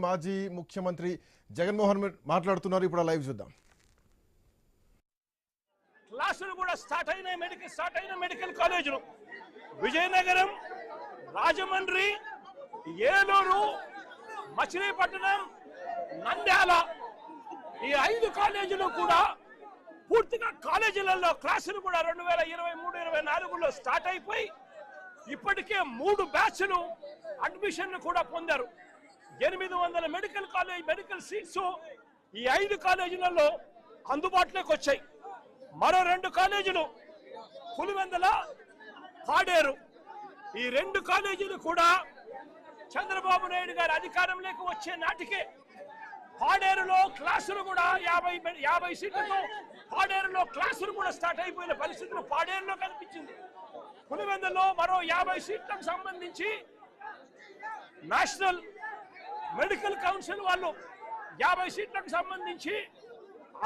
మాజీ ముఖ్యమంత్రి జగన్మోహన్ మాట్లాడుతున్నారు. ఇప్పుడు లైవ్ చూద్దాం. క్లాసులు కూడా స్టార్ట్ అయిన మెడికల్ కాలేజీలు విజయనగరం, రాజమండ్రి, ఏలూరు, మచిలీపట్నం, నంద్యాల ఈ 5 కాలేజీలు కూడా పూర్తిగా కాలేజీలలో క్లాసులు కూడా 2023-24లో స్టార్ట్ అయిపోయి ఇప్పటికే 3 బ్యాచ్లు అడ్మిషన్లు కూడా పొందారు. 800 మెడికల్ సీట్స్ ఈ 5 కాలేజీలలో అందుబాటులోకి వచ్చాయి. మరో 2 కాలేజీలు పులివెందుల, పాడేరు ఈ 2 కాలేజీలు కూడా చంద్రబాబు నాయుడు గారి అధికారంలోకి వచ్చే నాటికే పాడేరులో క్లాసులు కూడా 50 సీట్లతో పాడేరులో క్లాసులు కూడా స్టార్ట్ అయిపోయిన పరిస్థితులు పాడేరులో కనిపించింది. పులివెందులో మరో 50 సీట్లకు సంబంధించి నేషనల్ మెడికల్ కౌన్సిల్ వాళ్ళు 50 సీట్లకు సంబంధించి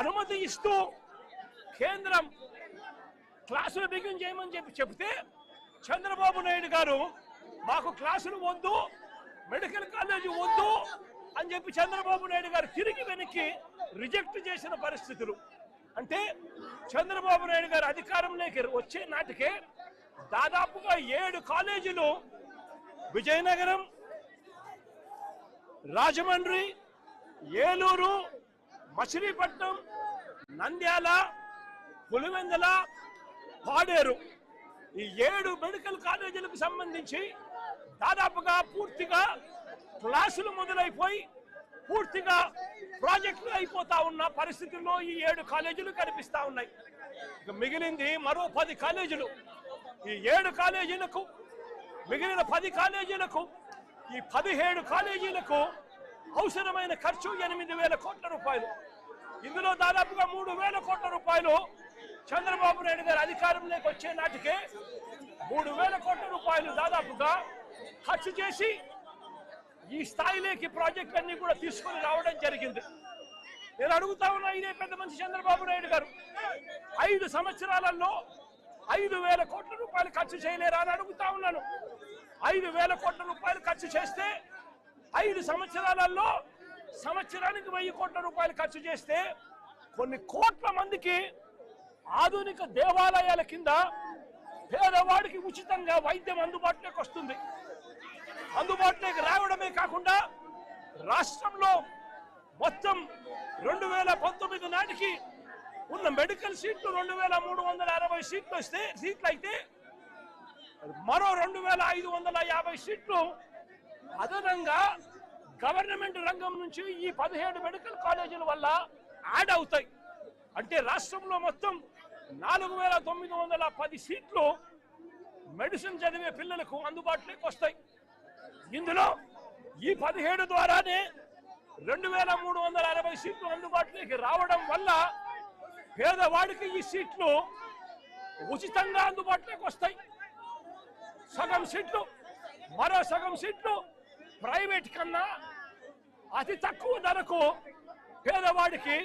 అనుమతి ఇస్తూ కేంద్రం క్లాసులు బిగిన్ చేయమని చెప్తే చంద్రబాబు నాయుడు గారు మాకు క్లాసులు వద్దు, మెడికల్ కాలేజీ వద్దు అని చెప్పి చంద్రబాబు నాయుడు గారు తిరిగి వెనక్కి రిజెక్ట్ చేసిన పరిస్థితులు. అంటే చంద్రబాబు నాయుడు గారు అధికారంలోకి వచ్చే నాటికే దాదాపుగా 7 కాలేజీలు విజయనగరం, రాజమండ్రి, ఏలూరు, మచిలీపట్నం, నంద్యాల, పులివెందుల, పాడేరు ఈ 7 మెడికల్ కాలేజీలకు సంబంధించి దాదాపుగా పూర్తిగా క్లాసులు మొదలైపోయి పూర్తిగా ప్రాజెక్టులు అయిపోతా ఉన్న పరిస్థితుల్లో ఈ 7 కాలేజీలు కనిపిస్తా ఉన్నాయి. ఇక మిగిలింది మరో 10 కాలేజీలు. ఈ 7 కాలేజీలకు మిగిలిన 10 కాలేజీలకు ఈ 17 కాలేజీలకు అవసరమైన ఖర్చు 8,000 కోట్ల రూపాయలు. ఇందులో దాదాపుగా 3,000 కోట్ల రూపాయలు చంద్రబాబు నాయుడు గారు అధికారంలోకి వచ్చే నాటికే 3,000 కోట్ల రూపాయలు దాదాపుగా ఖర్చు చేసి ఈ స్థాయిలోకి ప్రాజెక్టులన్నీ కూడా తీసుకొని రావడం జరిగింది. నేను అడుగుతా ఉన్నా, ఇదే పెద్ద మనిషి చంద్రబాబు నాయుడు గారు 5 సంవత్సరాలలో 5,000 కోట్ల రూపాయలు ఖర్చు చేయలేరా అని అడుగుతా ఉన్నాను. 5,000 కోట్ల రూపాయలు ఖర్చు చేస్తే 5 సంవత్సరాలలో సంవత్సరానికి 1,000 కోట్ల రూపాయలు ఖర్చు చేస్తే కొన్ని కోట్ల మందికి ఆధునిక దేవాలయాల కింద పేదవాడికి ఉచితంగా వైద్యం అందుబాటులోకి వస్తుంది. అందుబాటులోకి రావడమే కాకుండా రాష్ట్రంలో మొత్తం 2019 నాటికి ఉన్న మెడికల్ సీట్లు 2,360 సీట్లు అయితే మరో 2,550 సీట్లు అదనంగా గవర్నమెంట్ రంగం నుంచి ఈ 17 మెడికల్ కాలేజీల వల్ల యాడ్ అవుతాయి. అంటే రాష్ట్రంలో మొత్తం 4,910 సీట్లు మెడిసిన్ చదివే పిల్లలకు అందుబాటులోకి వస్తాయి. ఇందులో ఈ 17 ద్వారానే 2,360 సీట్లు అందుబాటులోకి రావడం వల్ల పేదవాడికి ఈ సీట్లు ఉచితంగా అందుబాటులోకి వస్తాయి. సగం సీట్లు, మరో సగం సీట్లు ప్రైవేట్ కన్నా అతి తక్కువ ధరకు పేదవాడికి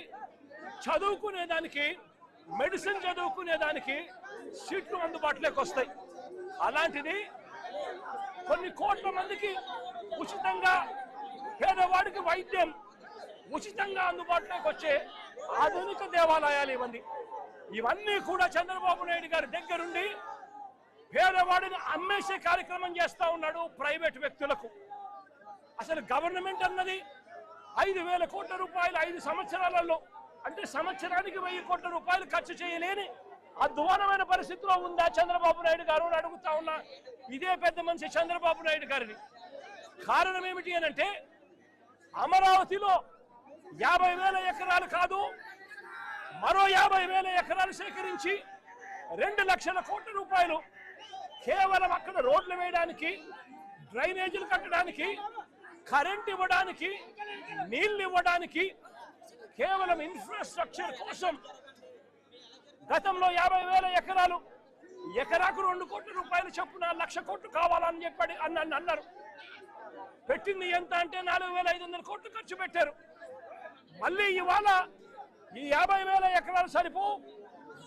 చదువుకునేదానికి, మెడిసిన్ చదువుకునేదానికి సీట్లు అందుబాటులోకి వస్తాయి. అలాంటిది కొన్ని కోట్ల మందికి ఉచితంగా పేదవాడికి వైద్యం ఉచితంగా అందుబాటులోకి వచ్చే ఆధునిక దేవాలయాలు ఇవన్నీ కూడా చంద్రబాబు నాయుడు గారి దగ్గరుండి పేదవాడిని అమ్మేసే కార్యక్రమం చేస్తా ఉన్నాడు ప్రైవేట్ వ్యక్తులకు. అసలు గవర్నమెంట్ అన్నది 5,000 కోట్ల రూపాయలు 5 సంవత్సరాలలో, అంటే సంవత్సరానికి 1,000 కోట్ల రూపాయలు ఖర్చు చేయలేని అధ్వానమైన పరిస్థితిలో ఉందా చంద్రబాబు నాయుడు గారు అని అడుగుతా ఉన్నా ఇదే పెద్ద మనిషి చంద్రబాబు నాయుడు గారిని. కారణం ఏమిటి అనంటే అమరావతిలో 50,000 ఎకరాలు కాదు, మరో 50,000 ఎకరాలు సేకరించి 2 లక్షల కోట్ల రూపాయలు కేవలం అక్కడ రోడ్లు వేయడానికి, డ్రైనేజీలు కట్టడానికి, కరెంట్ ఇవ్వడానికి, నీళ్లు ఇవ్వడానికి, కేవలం ఇన్ఫ్రాస్ట్రక్చర్ కోసం గతంలో 50,000 ఎకరాలు ఎకరాకు 2 కోట్ల రూపాయలు చొప్పున 1,00,000 కోట్లు కావాలని చెప్పి అన్నారు. పెట్టింది ఎంత అంటే 4,500 కోట్లు ఖర్చు పెట్టారు. మళ్ళీ ఇవాళ ఈ 50,000 ఎకరాలు సరిపో,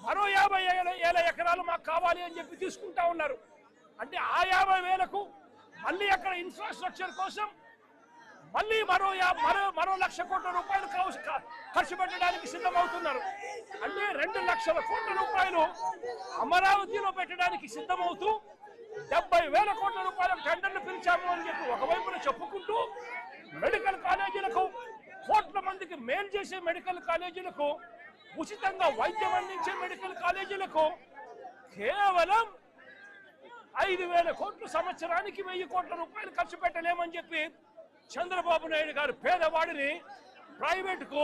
మరో 50,000 ఎకరాలు మాకు కావాలి అని చెప్పి తీసుకుంటా ఉన్నారు. అంటే ఆ 50,000కు మళ్ళీ అక్కడ ఇన్ఫ్రాస్ట్రక్చర్ కోసం మళ్ళీ మరో 1,00,000 కోట్ల రూపాయలు ఖర్చు పెట్టడానికి సిద్ధమవుతున్నారు. అంటే 2,00,000 కోట్ల రూపాయలు అమరావతిలో పెట్టడానికి సిద్ధమవుతూ 70,000 కోట్ల రూపాయల టెండర్లు పిలిచాము అని చెప్పి ఒకవైపున చెప్పుకుంటూ మెడికల్ కాలేజీలకు కోట్ల మందికి మేలు చేసే మెడికల్ కాలేజీలకు ఉచితంగా వైద్యం అందించే మెడికల్ కాలేజీలకు కేవలం 5,000 కోట్లు సంవత్సరానికి 1,000 కోట్ల రూపాయలు ఖర్చు పెట్టలేమని చెప్పి చంద్రబాబు నాయుడు గారు పేదవాడిని ప్రైవేటుకు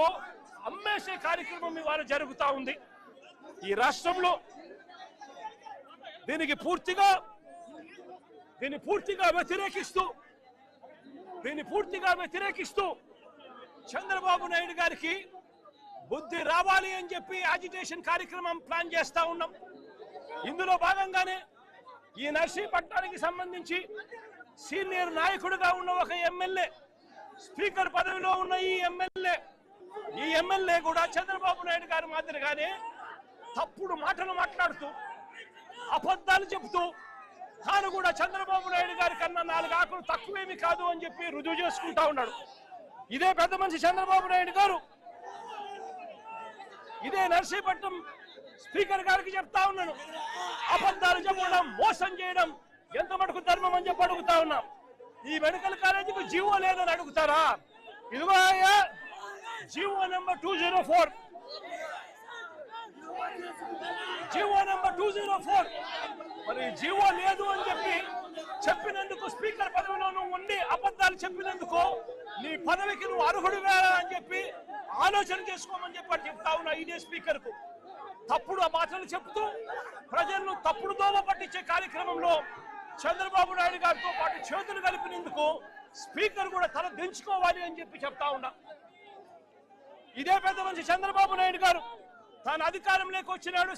అమ్మేసే కార్యక్రమం ఇవాళ జరుగుతూ ఉంది ఈ రాష్ట్రంలో. దీన్ని పూర్తిగా వ్యతిరేకిస్తూ చంద్రబాబు నాయుడు గారికి బుద్ధి రావాలి అని చెప్పి యాజిటేషన్ కార్యక్రమం ప్లాన్ చేస్తా ఉన్నాం. ఇందులో భాగంగానే ఈ నర్సీపట్నానికి సంబంధించి సీనియర్ నాయకుడిగా ఉన్న ఒక ఎమ్మెల్యే, స్పీకర్ పదవిలో ఉన్న ఈ ఎమ్మెల్యే కూడా చంద్రబాబు నాయుడు గారి మాదిరిగానే తప్పుడు మాటలు మాట్లాడుతూ అబద్ధాలు చెబుతూ తాను కూడా చంద్రబాబు నాయుడు గారి కన్నా 4 ఆకులు తక్కువేమి కాదు అని చెప్పి రుజువు చేసుకుంటా ఉన్నాడు. ఇదే పెద్ద మనిషి చంద్రబాబు నాయుడు గారు ఇదే నర్సీపట్నం స్పీకర్ గారికి చెప్తా ఉన్నాను, అబద్ధాలు చెప్పడం, మోసం చేయడం ఎంత మటుకు ధర్మం అని చెప్పి అడుగుతా ఉన్నాం. ఈ మెడికల్ కాలేజీకి జీవో లేదని అడుగుతారా? ఇదిగో జీవో నెంబర్ 204 మరి జీవో లేదు అని చెప్పినందుకు స్పీకర్ పదవిలో నువ్వు ఉండి అబద్ధాలు చెప్పినందుకు నీ పదవికి నువ్వు అర్హుడివా అని చెప్పి ఆలోచన చేసుకోమని చెప్పి చెప్తా ఉన్నా. ఇదే స్పీకర్ కు తప్పుడు మాటలు చెప్తూ ప్రజలను తప్పుడు దోవ పట్టించే కార్యక్రమంలో చంద్రబాబు నాయుడు గారితో పాటు చేతులు కలిపినందుకు స్పీకర్ కూడా తల దించుకోవాలి అని చెప్పి చెప్తా ఉన్నా. ఇదే పెద్ద మనిషి చంద్రబాబు నాయుడు గారు తాను అధికారంలోకి వచ్చినాడు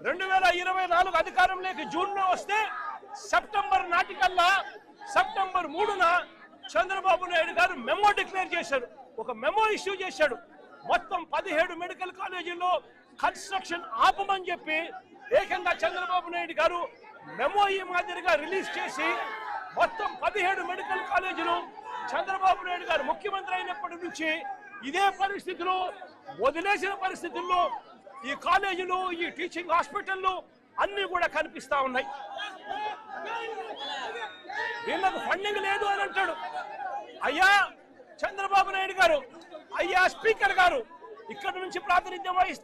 2024 అధికారంలోకి జూన్లో వస్తే సెప్టెంబర్ 3న చంద్రబాబు నాయుడు గారు మెమో డిక్లేర్ చేశారు, ఒక మెమో ఇష్యూ చేశాడు. మొత్తం 17 మెడికల్ కాలేజీల్లో కన్స్ట్రక్షన్ ఆపమని చెప్పి ఏకంగా చంద్రబాబు నాయుడు గారు మెమో ఈ మాదిరిగా రిలీజ్ చేసి మొత్తం 17 మెడికల్ కాలేజీలు చంద్రబాబు నాయుడు గారు ముఖ్యమంత్రి అయినప్పటి నుంచి ఇదే పరిస్థితులు వదిలేసిన పరిస్థితుల్లో ఈ కాలేజీలు, ఈ టీచింగ్ హాస్పిటళ్ళు అన్ని కూడా కనిపిస్తా ఉన్నాయి. వీళ్ళకు ఫండింగ్ లేదు అని అంటాడు. అయ్యా చంద్రబాబు నాయుడు గారు, అయ్యా స్పీకర్ గారు, ఇక్కడ నుంచి ప్రాతినిధ్యం వహిస్తా